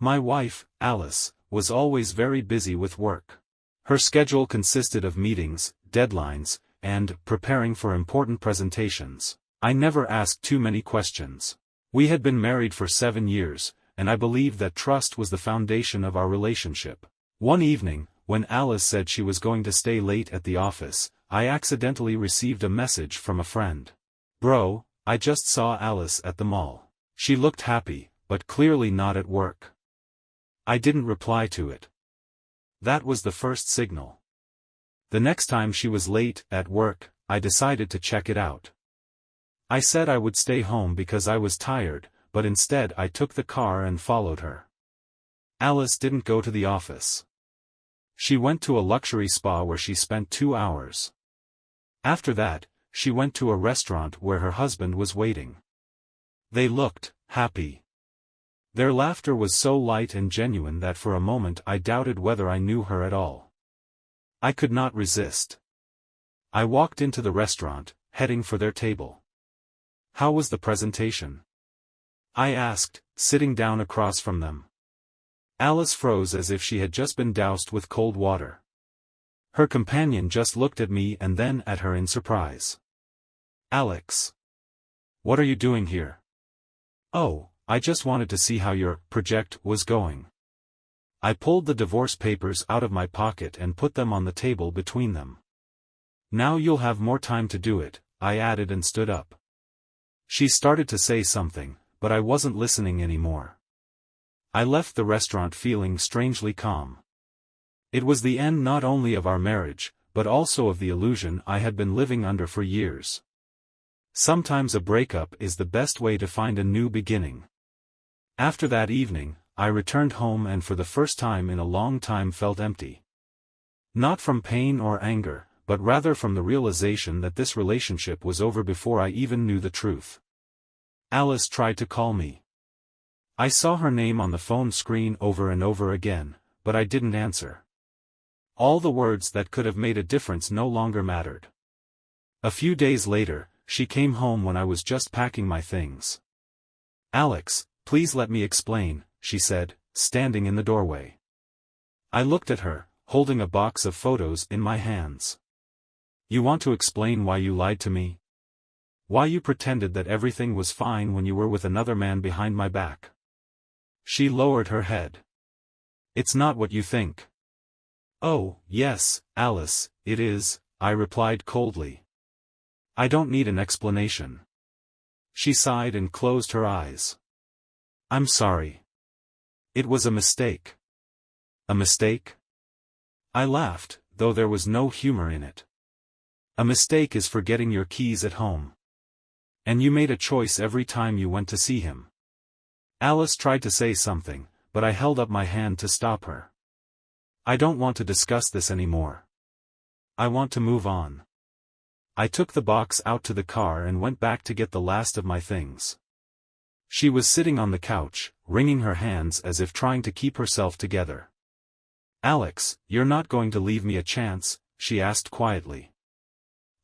My wife, Alice, was always very busy with work. Her schedule consisted of meetings, deadlines, and preparing for important presentations. I never asked too many questions. We had been married for 7 years, and I believed that trust was the foundation of our relationship. One evening, when Alice said she was going to stay late at the office, I accidentally received a message from a friend. "Bro, I just saw Alice at the mall. She looked happy, but clearly not at work." I didn't reply to it. That was the first signal. The next time she was late at work, I decided to check it out. I said I would stay home because I was tired, but instead I took the car and followed her. Alice didn't go to the office. She went to a luxury spa where she spent 2 hours. After that, she went to a restaurant where her husband was waiting. They looked happy. Their laughter was so light and genuine that for a moment I doubted whether I knew her at all. I could not resist. I walked into the restaurant, heading for their table. "How was the presentation?" I asked, sitting down across from them. Alice froze as if she had just been doused with cold water. Her companion just looked at me and then at her in surprise. "Alex, what are you doing here?" "Oh, I just wanted to see how your project was going." I pulled the divorce papers out of my pocket and put them on the table between them. "Now you'll have more time to do it," I added and stood up. She started to say something, but I wasn't listening anymore. I left the restaurant feeling strangely calm. It was the end not only of our marriage, but also of the illusion I had been living under for years. Sometimes a breakup is the best way to find a new beginning. After that evening, I returned home and for the first time in a long time felt empty. Not from pain or anger, but rather from the realization that this relationship was over before I even knew the truth. Alice tried to call me. I saw her name on the phone screen over and over again, but I didn't answer. All the words that could have made a difference no longer mattered. A few days later, she came home when I was just packing my things. "Alex, please let me explain," she said, standing in the doorway. I looked at her, holding a box of photos in my hands. "You want to explain why you lied to me? Why you pretended that everything was fine when you were with another man behind my back?" She lowered her head. "It's not what you think." "Oh, yes, Alice, it is," I replied coldly. "I don't need an explanation." She sighed and closed her eyes. "I'm sorry. It was a mistake." "A mistake?" I laughed, though there was no humor in it. "A mistake is forgetting your keys at home. And you made a choice every time you went to see him." Alice tried to say something, but I held up my hand to stop her. "I don't want to discuss this anymore. I want to move on." I took the box out to the car and went back to get the last of my things. She was sitting on the couch, wringing her hands as if trying to keep herself together. "Alex, you're not going to leave me a chance?" she asked quietly.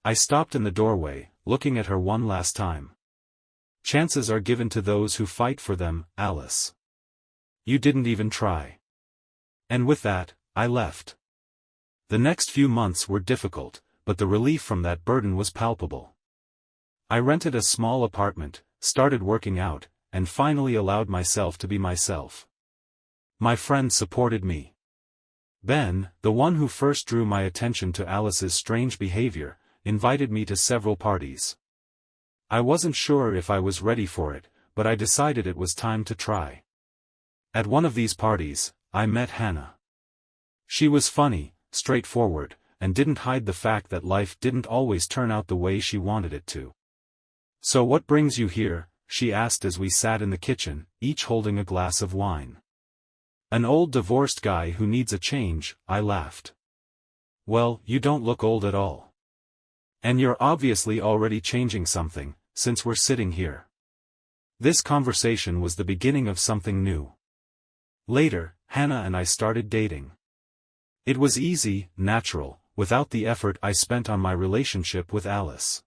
I stopped in the doorway, looking at her one last time. "Chances are given to those who fight for them, Alice. You didn't even try." And with that, I left. The next few months were difficult, but the relief from that burden was palpable. I rented a small apartment, started working out, and finally allowed myself to be myself. My friends supported me. Ben, the one who first drew my attention to Alice's strange behavior, invited me to several parties. I wasn't sure if I was ready for it, but I decided it was time to try. At one of these parties, I met Hannah. She was funny, straightforward, and didn't hide the fact that life didn't always turn out the way she wanted it to. "So what brings you here?" she asked as we sat in the kitchen, each holding a glass of wine. "An old divorced guy who needs a change," I laughed. "Well, you don't look old at all. And you're obviously already changing something, since we're sitting here." This conversation was the beginning of something new. Later, Hannah and I started dating. It was easy, natural, without the effort I spent on my relationship with Alice.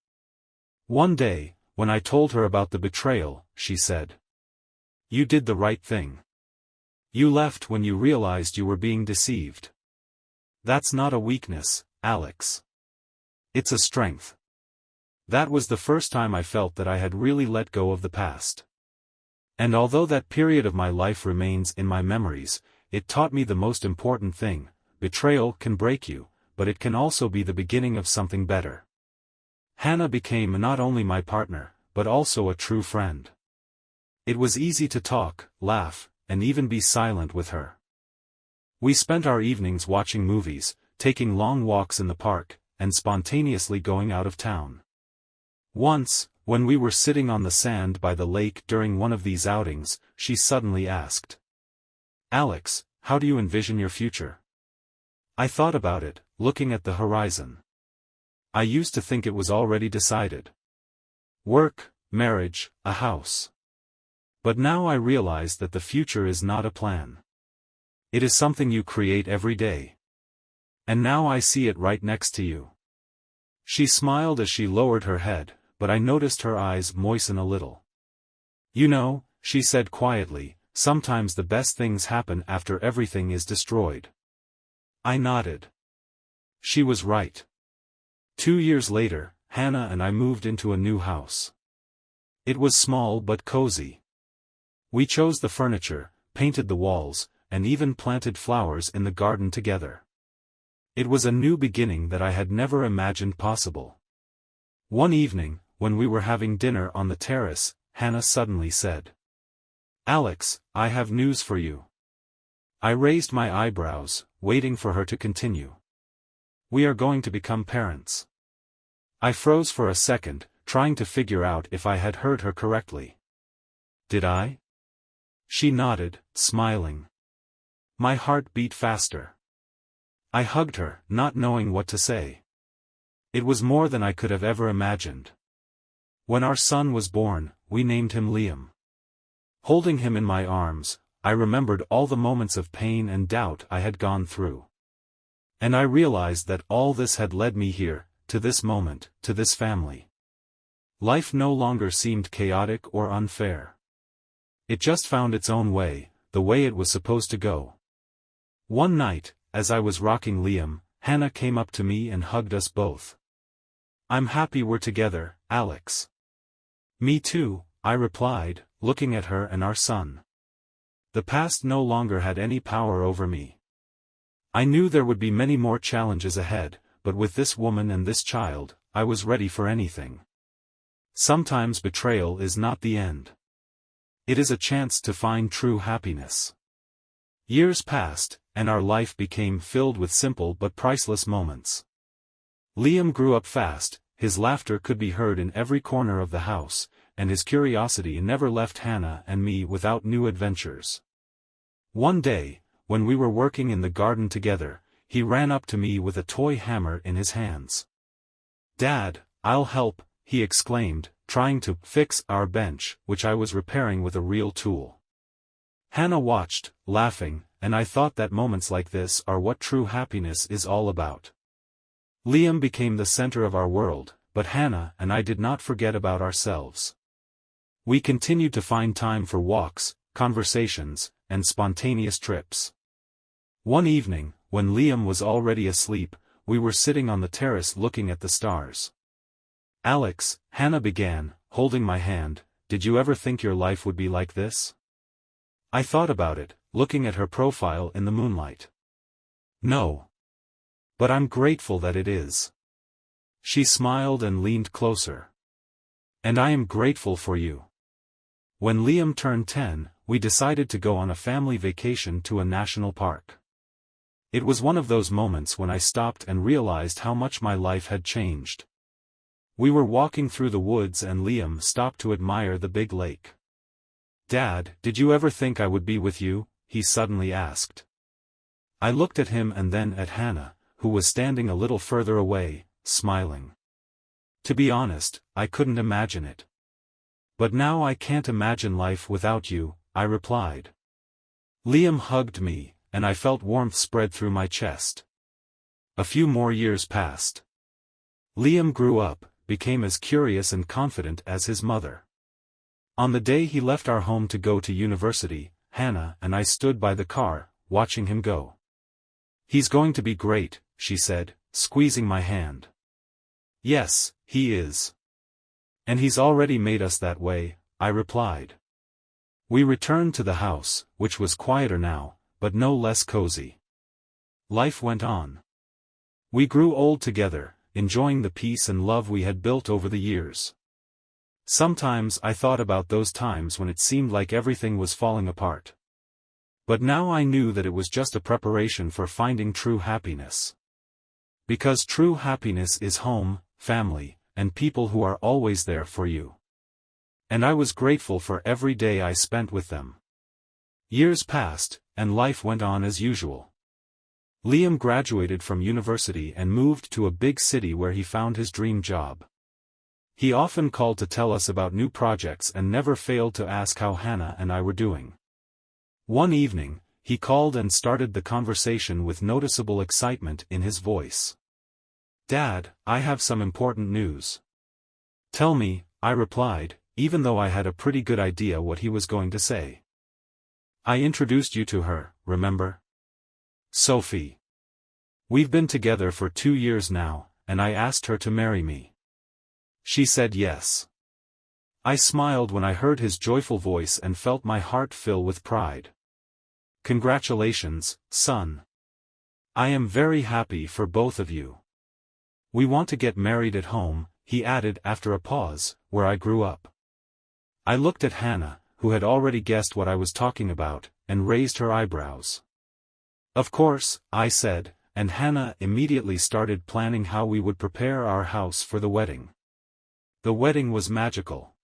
One day, when I told her about the betrayal, she said, "You did the right thing. You left when you realized you were being deceived. That's not a weakness, Alex. It's a strength. That was the first time I felt that I had really let go of the past. And although that period of my life remains in my memories, it taught me the most important thing: betrayal can break you, but it can also be the beginning of something better. Hannah became not only my partner, but also a true friend. It was easy to talk, laugh, and even be silent with her. We spent our evenings watching movies, taking long walks in the park, and spontaneously going out of town. Once, when we were sitting on the sand by the lake during one of these outings, she suddenly asked, "Alex, how do you envision your future?" I thought about it, looking at the horizon. I used to think it was already decided. Work, marriage, a house. But now I realize that the future is not a plan. It is something you create every day. And now I see it right next to you. She smiled as she lowered her head, but I noticed her eyes moisten a little. "You know," she said quietly, "sometimes the best things happen after everything is destroyed." I nodded. She was right. 2 years later, Hannah and I moved into a new house. It was small but cozy. We chose the furniture, painted the walls, and even planted flowers in the garden together. It was a new beginning that I had never imagined possible. One evening, when we were having dinner on the terrace, Hannah suddenly said, "Alex, I have news for you." I raised my eyebrows, waiting for her to continue. "We are going to become parents." I froze for a second, trying to figure out if I had heard her correctly. Did I? She nodded, smiling. My heart beat faster. I hugged her, not knowing what to say. It was more than I could have ever imagined. When our son was born, we named him Liam. Holding him in my arms, I remembered all the moments of pain and doubt I had gone through. And I realized that all this had led me here, to this moment, to this family. Life no longer seemed chaotic or unfair. It just found its own way, the way it was supposed to go. One night, as I was rocking Liam, Hannah came up to me and hugged us both. "I'm happy we're together, Alex." "Me too," I replied, looking at her and our son. The past no longer had any power over me. I knew there would be many more challenges ahead, but with this woman and this child, I was ready for anything. Sometimes betrayal is not the end. It is a chance to find true happiness. Years passed, and our life became filled with simple but priceless moments. Liam grew up fast, his laughter could be heard in every corner of the house, and his curiosity never left Hannah and me without new adventures. One day, when we were working in the garden together, he ran up to me with a toy hammer in his hands. "Dad, I'll help," he exclaimed, trying to fix our bench, which I was repairing with a real tool. Hannah watched, laughing, and I thought that moments like this are what true happiness is all about. Liam became the center of our world, but Hannah and I did not forget about ourselves. We continued to find time for walks, conversations, and spontaneous trips. One evening, when Liam was already asleep, we were sitting on the terrace looking at the stars. "Alex," Hannah began, holding my hand, "did you ever think your life would be like this?" I thought about it, looking at her profile in the moonlight. "No. But I'm grateful that it is." She smiled and leaned closer. "And I am grateful for you." When Liam turned 10, we decided to go on a family vacation to a national park. It was one of those moments when I stopped and realized how much my life had changed. We were walking through the woods and Liam stopped to admire the big lake. "Dad, did you ever think I would be with you?" he suddenly asked. I looked at him and then at Hannah, who was standing a little further away, smiling. To be honest, I couldn't imagine it. "But now I can't imagine life without you," I replied. Liam hugged me, and I felt warmth spread through my chest. A few more years passed. Liam grew up, became as curious and confident as his mother. On the day he left our home to go to university, Hannah and I stood by the car, watching him go. "He's going to be great," she said, squeezing my hand. "Yes, he is. And he's already made us that way," I replied. We returned to the house, which was quieter now, but no less cozy. Life went on. We grew old together, enjoying the peace and love we had built over the years. Sometimes I thought about those times when it seemed like everything was falling apart. But now I knew that it was just a preparation for finding true happiness. Because true happiness is home, family, and people who are always there for you. And I was grateful for every day I spent with them. Years passed, and life went on as usual. Liam graduated from university and moved to a big city where he found his dream job. He often called to tell us about new projects and never failed to ask how Hannah and I were doing. One evening, he called and started the conversation with noticeable excitement in his voice. "Dad, I have some important news." "Tell me," I replied, even though I had a pretty good idea what he was going to say. "I introduced you to her, remember? Sophie. We've been together for 2 years now, and I asked her to marry me. She said yes." I smiled when I heard his joyful voice and felt my heart fill with pride. "Congratulations, son. I am very happy for both of you. We want to get married at home," he added after a pause, "where I grew up." I looked at Hannah, who had already guessed what I was talking about, and raised her eyebrows. "Of course," I said, and Hannah immediately started planning how we would prepare our house for the wedding. The wedding was magical.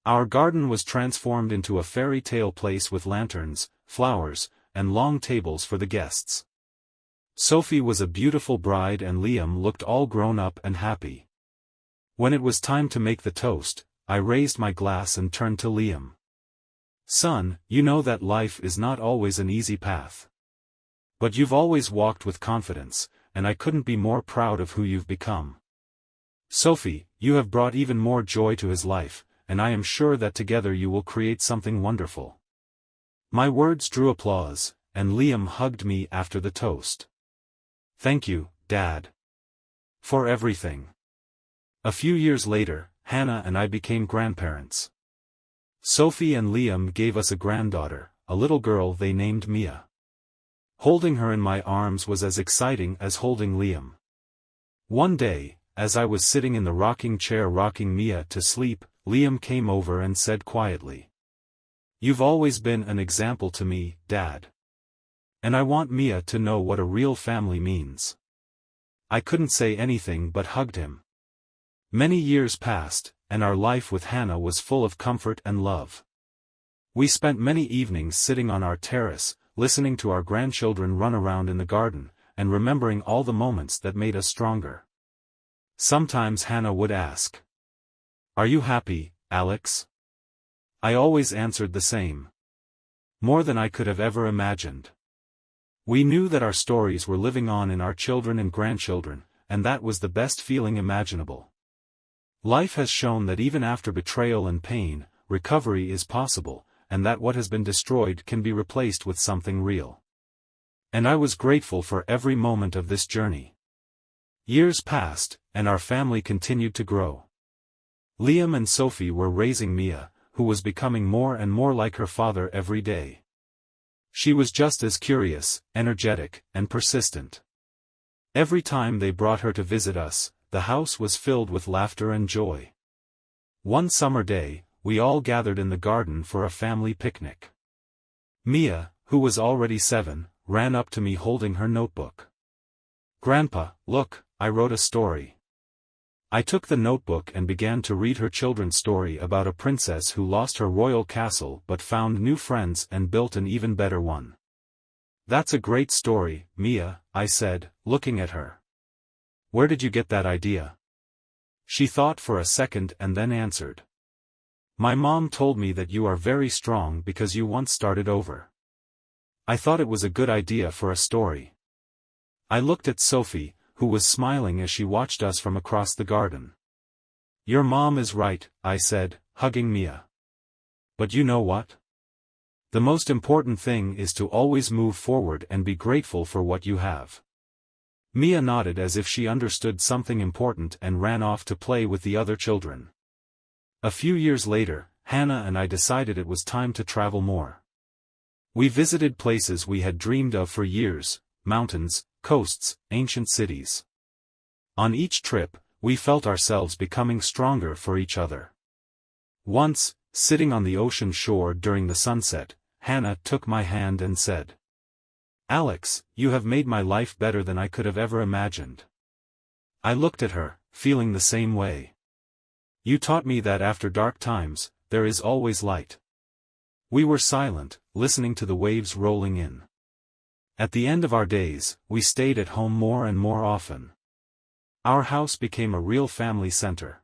Our garden was transformed into a fairy tale place with lanterns, flowers, and long tables for the guests. Sophie was a beautiful bride and Liam looked all grown up and happy. When it was time to make the toast, I raised my glass and turned to Liam. "Son, you know that life is not always an easy path. But you've always walked with confidence, and I couldn't be more proud of who you've become. Sophie, you have brought even more joy to his life, and I am sure that together you will create something wonderful." My words drew applause, and Liam hugged me after the toast. "Thank you, Dad. For everything." A few years later, Hannah and I became grandparents. Sophie and Liam gave us a granddaughter, a little girl they named Mia. Holding her in my arms was as exciting as holding Liam. One day, as I was sitting in the rocking chair rocking Mia to sleep, Liam came over and said quietly, "You've always been an example to me, Dad. And I want Mia to know what a real family means." I couldn't say anything but hugged him. Many years passed, and our life with Hannah was full of comfort and love. We spent many evenings sitting on our terrace, listening to our grandchildren run around in the garden, and remembering all the moments that made us stronger. Sometimes Hannah would ask, "Are you happy, Alex?" I always answered the same. More than I could have ever imagined. We knew that our stories were living on in our children and grandchildren, and that was the best feeling imaginable. Life has shown that even after betrayal and pain, recovery is possible, and that what has been destroyed can be replaced with something real. And I was grateful for every moment of this journey. Years passed, and our family continued to grow. Liam and Sophie were raising Mia, who was becoming more and more like her father every day. She was just as curious, energetic, and persistent. Every time they brought her to visit us, the house was filled with laughter and joy. One summer day, we all gathered in the garden for a family picnic. Mia, who was already 7, ran up to me holding her notebook. "Grandpa, look, I wrote a story." I took the notebook and began to read her children's story about a princess who lost her royal castle but found new friends and built an even better one. "That's a great story, Mia," I said, looking at her. "Where did you get that idea?" She thought for a second and then answered. "My mom told me that you are very strong because you once started over. I thought it was a good idea for a story." I looked at Sophie, who was smiling as she watched us from across the garden. "Your mom is right," I said, hugging Mia. "But you know what? The most important thing is to always move forward and be grateful for what you have. Mia nodded as if she understood something important and ran off to play with the other children. A few years later, Hannah and I decided it was time to travel more. We visited places we had dreamed of for years: mountains, coasts, ancient cities. On each trip, we felt ourselves becoming stronger for each other. Once, sitting on the ocean shore during the sunset, Hannah took my hand and said, "Alex, you have made my life better than I could have ever imagined." I looked at her, feeling the same way. "You taught me that after dark times, there is always light." We were silent, listening to the waves rolling in. At the end of our days, we stayed at home more and more often. Our house became a real family center.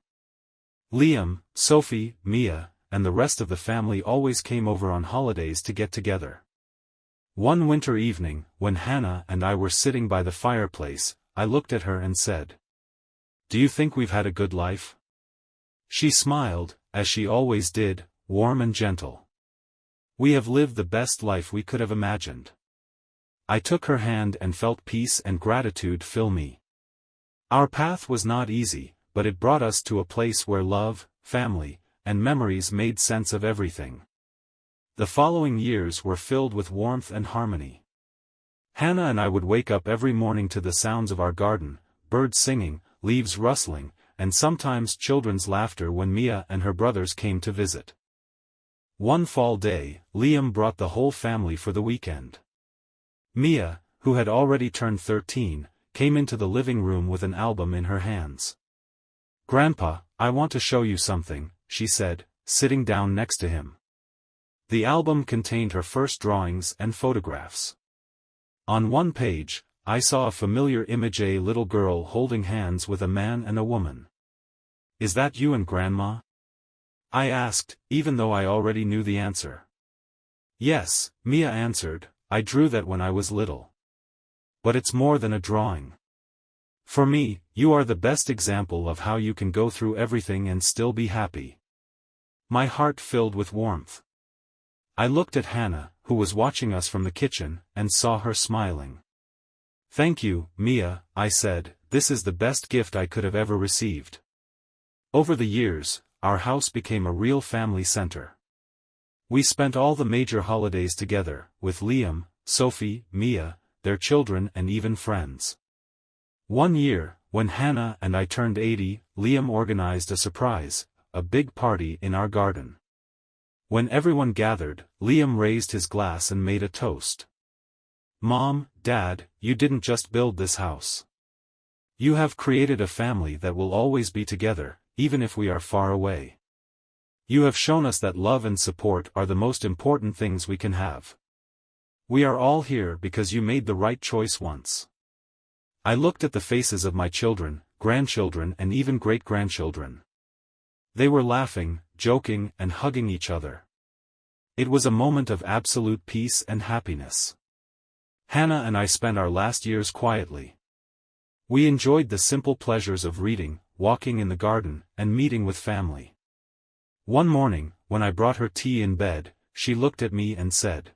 Liam, Sophie, Mia, and the rest of the family always came over on holidays to get together. One winter evening, when Hannah and I were sitting by the fireplace, I looked at her and said, "Do you think we've had a good life?" She smiled, as she always did, warm and gentle. "We have lived the best life we could have imagined." I took her hand and felt peace and gratitude fill me. Our path was not easy, but it brought us to a place where love, family, and memories made sense of everything. The following years were filled with warmth and harmony. Hannah and I would wake up every morning to the sounds of our garden, birds singing, leaves rustling, and sometimes children's laughter when Mia and her brothers came to visit. One fall day, Liam brought the whole family for the weekend. Mia, who had already turned 13, came into the living room with an album in her hands. "Grandpa, I want to show you something," she said, sitting down next to him. The album contained her first drawings and photographs. On one page, I saw a familiar image: a little girl holding hands with a man and a woman. "Is that you and Grandma?" I asked, even though I already knew the answer. "Yes," Mia answered, "I drew that when I was little." "But it's more than a drawing. For me, you are the best example of how you can go through everything and still be happy." My heart filled with warmth. I looked at Hannah, who was watching us from the kitchen, and saw her smiling. "Thank you, Mia," I said, "this is the best gift I could have ever received." Over the years, our house became a real family center. We spent all the major holidays together, with Liam, Sophie, Mia, their children and even friends. One year, when Hannah and I turned 80, Liam organized a surprise, a big party in our garden. When everyone gathered, Liam raised his glass and made a toast. "Mom, Dad, you didn't just build this house. You have created a family that will always be together, even if we are far away. You have shown us that love and support are the most important things we can have. We are all here because you made the right choice once." I looked at the faces of my children, grandchildren and even great-grandchildren. They were laughing, joking, and hugging each other. It was a moment of absolute peace and happiness. Hannah and I spent our last years quietly. We enjoyed the simple pleasures of reading, walking in the garden, and meeting with family. One morning, when I brought her tea in bed, she looked at me and said,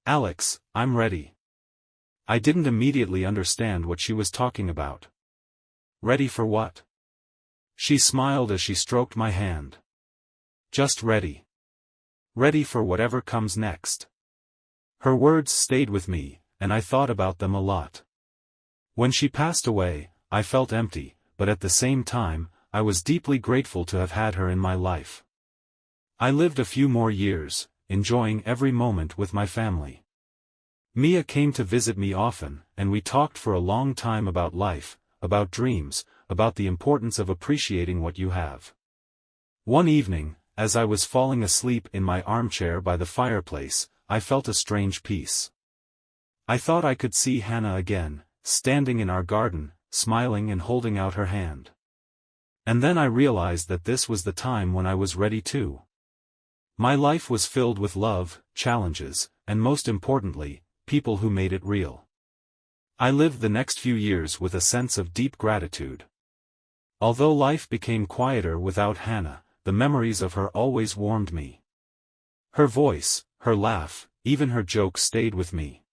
"Alex, I'm ready." I didn't immediately understand what she was talking about. "Ready for what?" She smiled as she stroked my hand. "Just ready. Ready for whatever comes next." Her words stayed with me, and I thought about them a lot. When she passed away, I felt empty, but at the same time, I was deeply grateful to have had her in my life. I lived a few more years, enjoying every moment with my family. Mia came to visit me often, and we talked for a long time about life, about dreams, about the importance of appreciating what you have. One evening, as I was falling asleep in my armchair by the fireplace, I felt a strange peace. I thought I could see Hannah again, standing in our garden, smiling and holding out her hand. And then I realized that this was the time when I was ready too. My life was filled with love, challenges, and most importantly, people who made it real. I lived the next few years with a sense of deep gratitude. Although life became quieter without Hannah, the memories of her always warmed me. Her voice, her laugh, even her jokes stayed with me.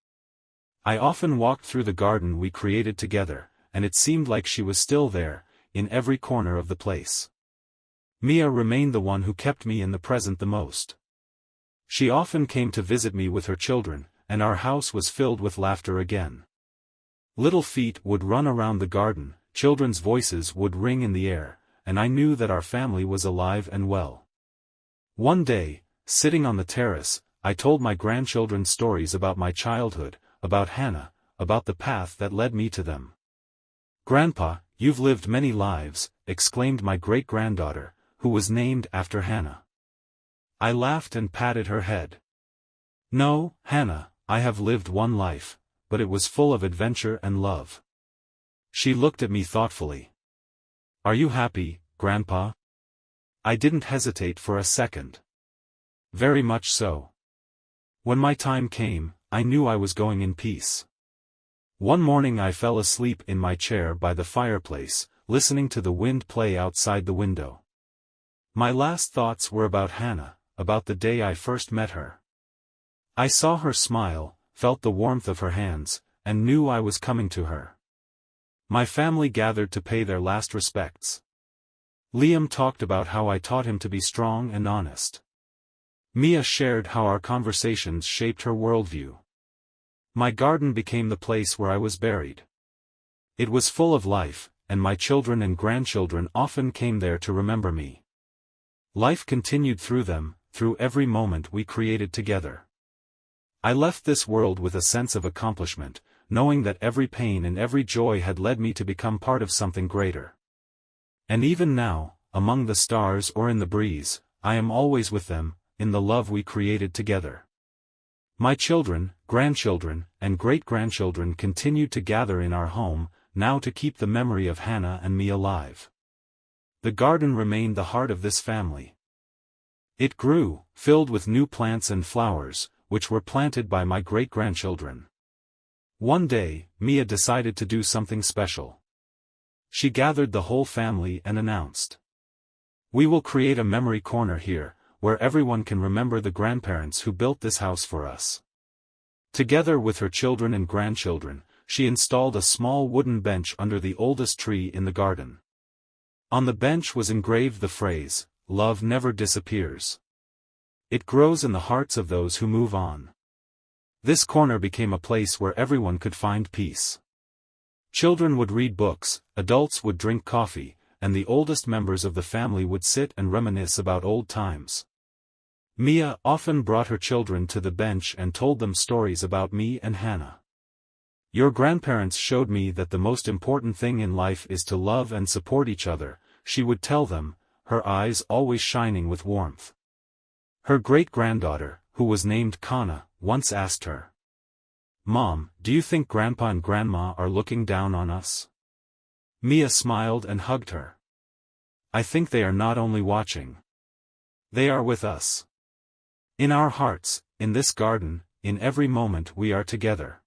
I often walked through the garden we created together, and it seemed like she was still there, in every corner of the place. Mia remained the one who kept me in the present the most. She often came to visit me with her children, and our house was filled with laughter again. Little feet would run around the garden, children's voices would ring in the air, and I knew that our family was alive and well. One day, sitting on the terrace, I told my grandchildren stories about my childhood, about Hannah, about the path that led me to them. "Grandpa, you've lived many lives," exclaimed my great-granddaughter, who was named after Hannah. I laughed and patted her head. "No, Hannah, I have lived one life, but it was full of adventure and love." She looked at me thoughtfully. "Are you happy, Grandpa?" I didn't hesitate for a second. "Very much so. When my time came, I knew I was going in peace." One morning I fell asleep in my chair by the fireplace, listening to the wind play outside the window. My last thoughts were about Hannah, about the day I first met her. I saw her smile, felt the warmth of her hands, and knew I was coming to her. My family gathered to pay their last respects. Liam talked about how I taught him to be strong and honest. Mia shared how our conversations shaped her worldview. My garden became the place where I was buried. It was full of life, and my children and grandchildren often came there to remember me. Life continued through them, through every moment we created together. I left this world with a sense of accomplishment, knowing that every pain and every joy had led me to become part of something greater. And even now, among the stars or in the breeze, I am always with them, in the love we created together. My children, grandchildren, and great-grandchildren continued to gather in our home, now to keep the memory of Hannah and me alive. The garden remained the heart of this family. It grew, filled with new plants and flowers, which were planted by my great-grandchildren. One day, Mia decided to do something special. She gathered the whole family and announced, "We will create a memory corner here, where everyone can remember the grandparents who built this house for us." Together with her children and grandchildren, she installed a small wooden bench under the oldest tree in the garden. On the bench was engraved the phrase, "Love never disappears. It grows in the hearts of those who move on." This corner became a place where everyone could find peace. Children would read books, adults would drink coffee, and the oldest members of the family would sit and reminisce about old times. Mia often brought her children to the bench and told them stories about me and Hannah. "Your grandparents showed me that the most important thing in life is to love and support each other," she would tell them, her eyes always shining with warmth. Her great-granddaughter, who was named Kana, once asked her, "Mom, do you think Grandpa and Grandma are looking down on us?" Mia smiled and hugged her. "I think they are not only watching. They are with us. In our hearts, in this garden, in every moment we are together."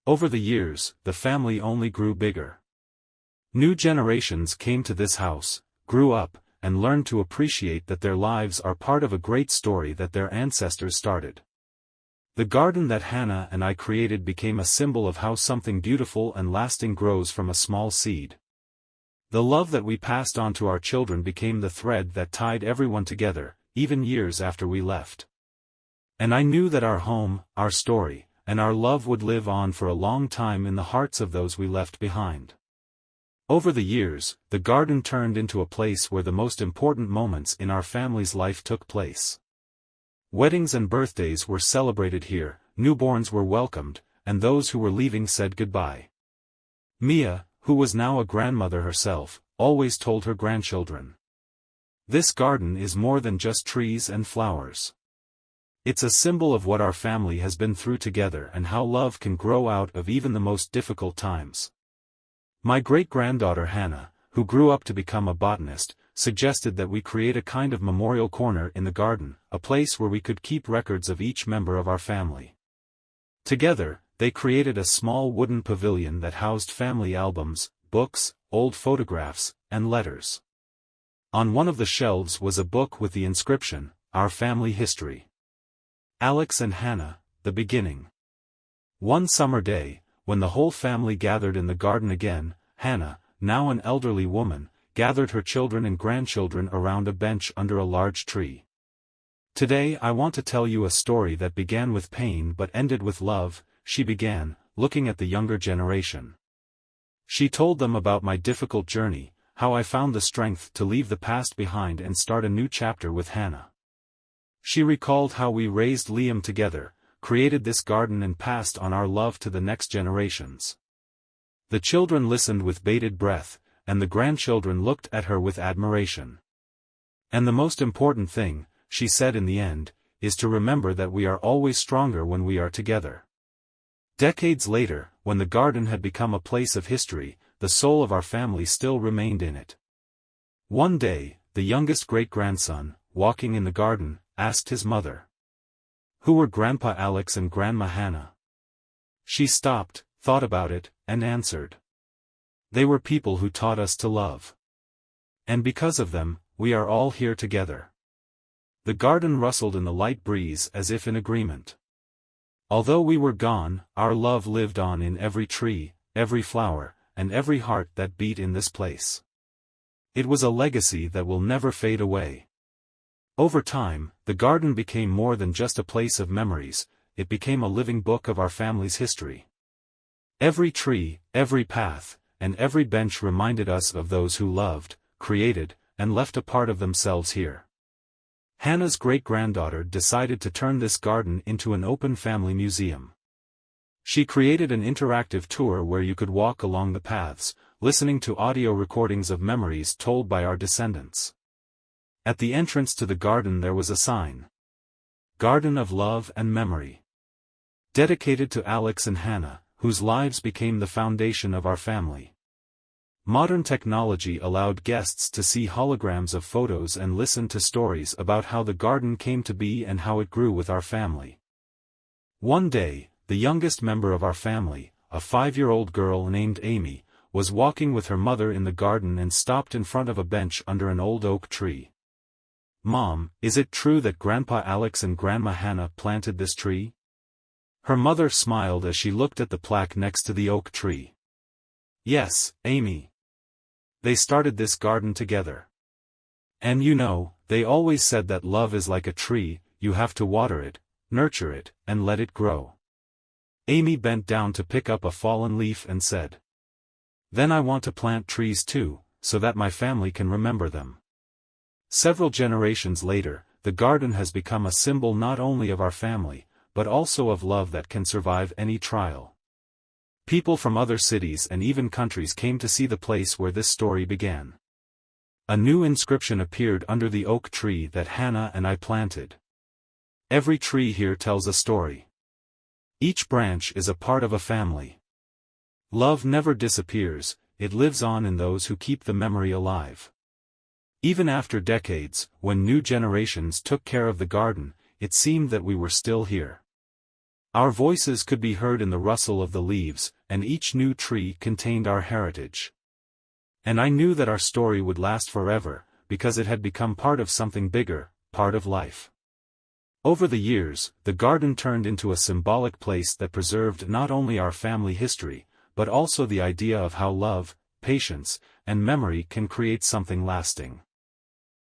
Over the years, the family only grew bigger. New generations came to this house, grew up, and learned to appreciate that their lives are part of a great story that their ancestors started. The garden that Hannah and I created became a symbol of how something beautiful and lasting grows from a small seed. The love that we passed on to our children became the thread that tied everyone together, even years after we left. And I knew that our home, our story, and our love would live on for a long time in the hearts of those we left behind. Over the years, the garden turned into a place where the most important moments in our family's life took place. Weddings and birthdays were celebrated here, newborns were welcomed, and those who were leaving said goodbye. Mia, who was now a grandmother herself, always told her grandchildren, "This garden is more than just trees and flowers. It's a symbol of what our family has been through together and how love can grow out of even the most difficult times." My great-granddaughter Hannah, who grew up to become a botanist, suggested that we create a kind of memorial corner in the garden, a place where we could keep records of each member of our family. Together, they created a small wooden pavilion that housed family albums, books, old photographs, and letters. On one of the shelves was a book with the inscription, "Our Family History." Alex and Hannah, the beginning. One summer day, when the whole family gathered in the garden again, Hannah, now an elderly woman, gathered her children and grandchildren around a bench under a large tree. "Today I want to tell you a story that began with pain but ended with love," she began, looking at the younger generation. She told them about my difficult journey, how I found the strength to leave the past behind and start a new chapter with Hannah. She recalled how we raised Liam together, created this garden and passed on our love to the next generations. The children listened with bated breath, and the grandchildren looked at her with admiration. "And the most important thing," she said in the end, "is to remember that we are always stronger when we are together." Decades later, when the garden had become a place of history, the soul of our family still remained in it. One day, the youngest great-grandson, walking in the garden, asked his mother, "Who were Grandpa Alex and Grandma Hannah?" She stopped, thought about it, and answered, "They were people who taught us to love. And because of them, we are all here together." The garden rustled in the light breeze as if in agreement. Although we were gone, our love lived on in every tree, every flower, and every heart that beat in this place. It was a legacy that will never fade away. Over time, the garden became more than just a place of memories, it became a living book of our family's history. Every tree, every path, and every bench reminded us of those who loved, created, and left a part of themselves here. Hannah's great-granddaughter decided to turn this garden into an open family museum. She created an interactive tour where you could walk along the paths, listening to audio recordings of memories told by our descendants. At the entrance to the garden there was a sign. "Garden of Love and Memory." Dedicated to Alex and Hannah, whose lives became the foundation of our family. Modern technology allowed guests to see holograms of photos and listen to stories about how the garden came to be and how it grew with our family. One day, the youngest member of our family, a 5-year-old girl named Amy, was walking with her mother in the garden and stopped in front of a bench under an old oak tree. "Mom, is it true that Grandpa Alex and Grandma Hannah planted this tree?" Her mother smiled as she looked at the plaque next to the oak tree. "Yes, Amy. They started this garden together. And you know, they always said that love is like a tree, you have to water it, nurture it, and let it grow." Amy bent down to pick up a fallen leaf and said, "Then I want to plant trees too, so that my family can remember them." Several generations later, the garden has become a symbol not only of our family, but also of love that can survive any trial. People from other cities and even countries came to see the place where this story began. A new inscription appeared under the oak tree that Hannah and I planted. Every tree here tells a story. Each branch is a part of a family. Love never disappears, it lives on in those who keep the memory alive. Even after decades, when new generations took care of the garden, it seemed that we were still here. Our voices could be heard in the rustle of the leaves, and each new tree contained our heritage. And I knew that our story would last forever, because it had become part of something bigger, part of life. Over the years, the garden turned into a symbolic place that preserved not only our family history, but also the idea of how love, patience, and memory can create something lasting.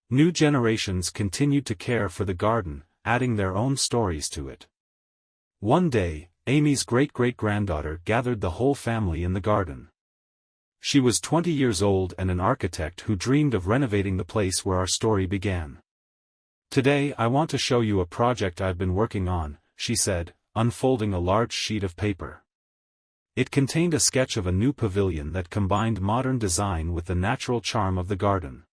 New generations continued to care for the garden, adding their own stories to it. One day, Amy's great-great-granddaughter gathered the whole family in the garden. She was 20 years old and an architect who dreamed of renovating the place where our story began. "Today I want to show you a project I've been working on," she said, unfolding a large sheet of paper. It contained a sketch of a new pavilion that combined modern design with the natural charm of the garden.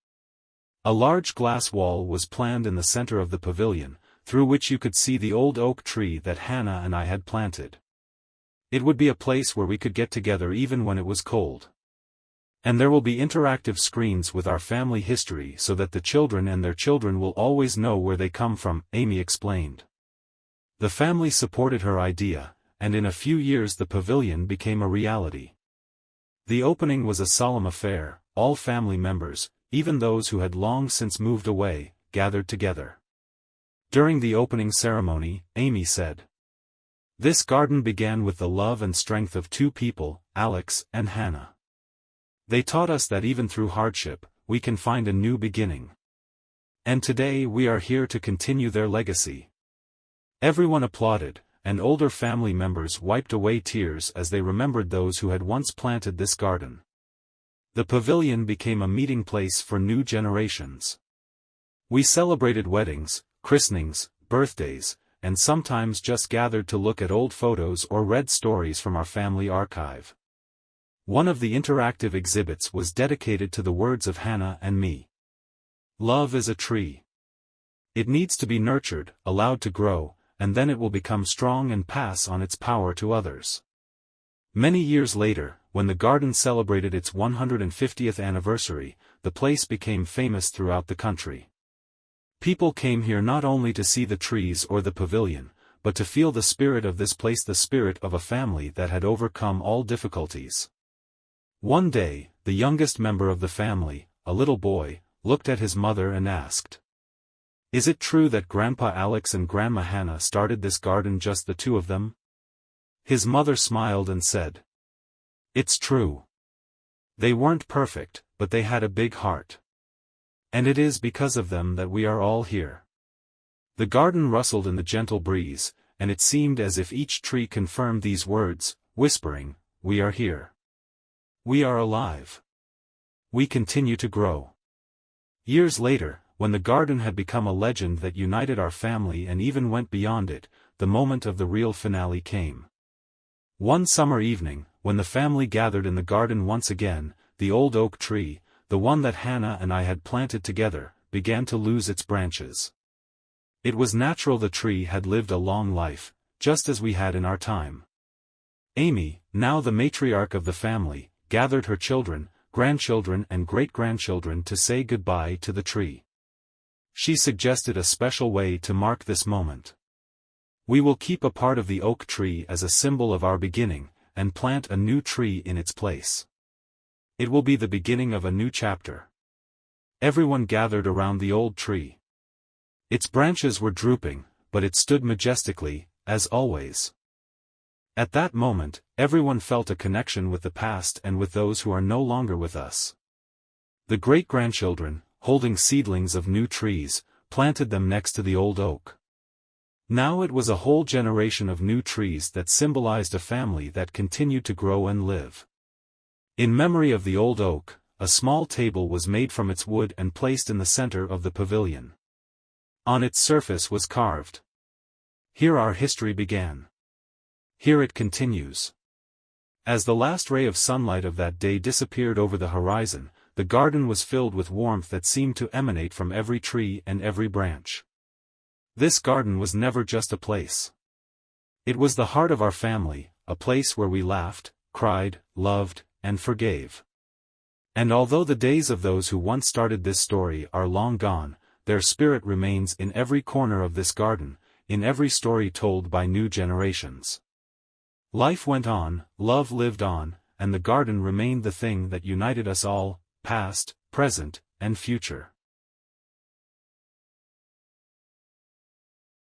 A large glass wall was planned in the center of the pavilion, through which you could see the old oak tree that Hannah and I had planted. It would be a place where we could get together even when it was cold. And there will be interactive screens with our family history so that the children and their children will always know where they come from, Amy explained. The family supported her idea, and in a few years the pavilion became a reality. The opening was a solemn affair, all family members, even those who had long since moved away, gathered together. During the opening ceremony, Amy said, "This garden began with the love and strength of two people, Alex and Hannah. They taught us that even through hardship, we can find a new beginning. And today we are here to continue their legacy." Everyone applauded, and older family members wiped away tears as they remembered those who had once planted this garden. The pavilion became a meeting place for new generations. We celebrated weddings, christenings, birthdays, and sometimes just gathered to look at old photos or read stories from our family archive. One of the interactive exhibits was dedicated to the words of Hannah and me. "Love is a tree. It needs to be nurtured, allowed to grow, and then it will become strong and pass on its power to others." Many years later, when the garden celebrated its 150th anniversary, the place became famous throughout the country. People came here not only to see the trees or the pavilion, but to feel the spirit of this place, the spirit of a family that had overcome all difficulties. One day, the youngest member of the family, a little boy, looked at his mother and asked, "Is it true that Grandpa Alex and Grandma Hannah started this garden, just the two of them?" His mother smiled and said, "It's true. They weren't perfect, but they had a big heart. And it is because of them that we are all here." The garden rustled in the gentle breeze, and it seemed as if each tree confirmed these words, whispering, "We are here. We are alive. We continue to grow." Years later, when the garden had become a legend that united our family and even went beyond it, the moment of the real finale came. One summer evening, when the family gathered in the garden once again, the old oak tree, the one that Hannah and I had planted together, began to lose its branches. It was natural. The tree had lived a long life, just as we had in our time. Amy, now the matriarch of the family, gathered her children, grandchildren and great-grandchildren to say goodbye to the tree. She suggested a special way to mark this moment. "We will keep a part of the oak tree as a symbol of our beginning, and plant a new tree in its place. It will be the beginning of a new chapter." Everyone gathered around the old tree. Its branches were drooping, but it stood majestically, as always. At that moment, everyone felt a connection with the past and with those who are no longer with us. The great-grandchildren, holding seedlings of new trees, planted them next to the old oak. Now it was a whole generation of new trees that symbolized a family that continued to grow and live. In memory of the old oak, a small table was made from its wood and placed in the center of the pavilion. On its surface was carved, "Here our history began. Here it continues." As the last ray of sunlight of that day disappeared over the horizon, the garden was filled with warmth that seemed to emanate from every tree and every branch. This garden was never just a place. It was the heart of our family, a place where we laughed, cried, loved, and forgave. And although the days of those who once started this story are long gone, their spirit remains in every corner of this garden, in every story told by new generations. Life went on, love lived on, and the garden remained the thing that united us all, past, present, and future.